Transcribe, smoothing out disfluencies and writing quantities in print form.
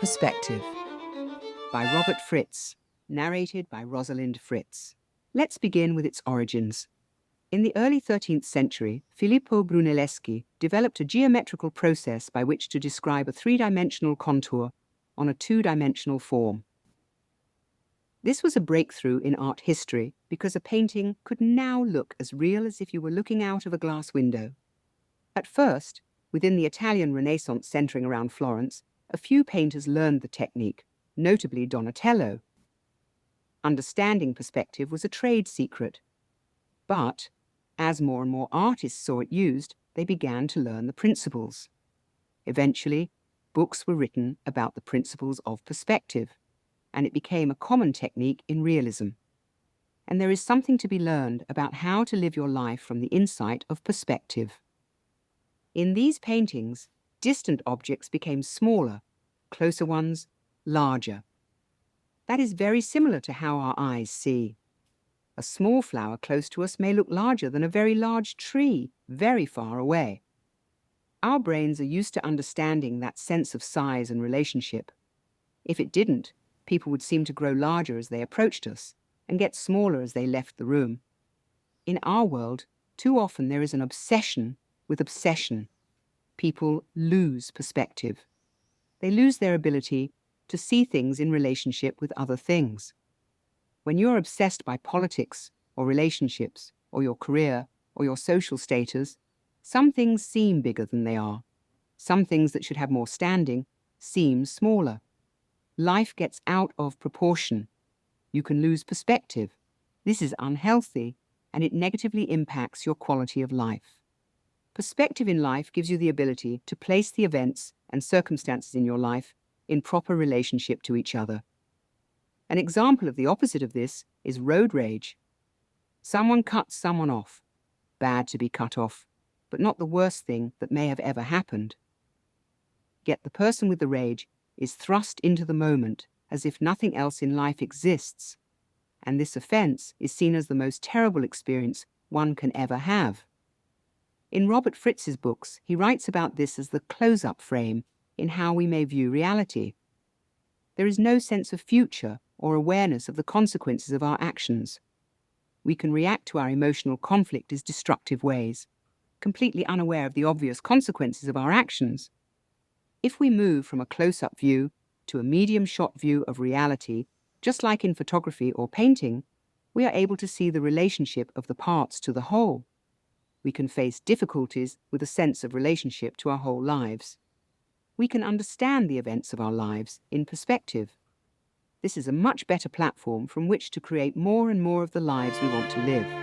Perspective by Robert Fritz, narrated by Rosalind Fritz. Let's begin with its origins. In the early 13th century, Filippo Brunelleschi developed a geometrical process by which to describe a three-dimensional contour on a two-dimensional form. This was a breakthrough in art history because a painting could now look as real as if you were looking out of a glass window. At first, within the Italian Renaissance centering around Florence, a few painters learned the technique, notably Donatello. Understanding perspective was a trade secret. But, as more and more artists saw it used, they began to learn the principles. Eventually, books were written about the principles of perspective, and it became a common technique in realism. And there is something to be learned about how to live your life from the insight of perspective. In these paintings, distant objects became smaller, closer ones larger. That is very similar to how our eyes see. A small flower close to us may look larger than a very large tree very far away. Our brains are used to understanding that sense of size and relationship. If it didn't, people would seem to grow larger as they approached us and get smaller as they left the room. In our world, too often there is an obsession with obsession. People lose perspective. They lose their ability to see things in relationship with other things. When you're obsessed by politics or relationships or your career or your social status, some things seem bigger than they are. Some things that should have more standing seem smaller. Life gets out of proportion. You can lose perspective. This is unhealthy, and it negatively impacts your quality of life. Perspective in life gives you the ability to place the events and circumstances in your life in proper relationship to each other. An example of the opposite of this is road rage. Someone cuts someone off. Bad to be cut off, but not the worst thing that may have ever happened. Yet the person with the rage is thrust into the moment as if nothing else in life exists, and this offense is seen as the most terrible experience one can ever have. In Robert Fritz's books, he writes about this as the close-up frame in how we may view reality. There is no sense of future or awareness of the consequences of our actions. We can react to our emotional conflict in destructive ways, completely unaware of the obvious consequences of our actions. If we move from a close-up view to a medium-shot view of reality, just like in photography or painting, we are able to see the relationship of the parts to the whole. We can face difficulties with a sense of relationship to our whole lives. We can understand the events of our lives in perspective. This is a much better platform from which to create more and more of the lives we want to live.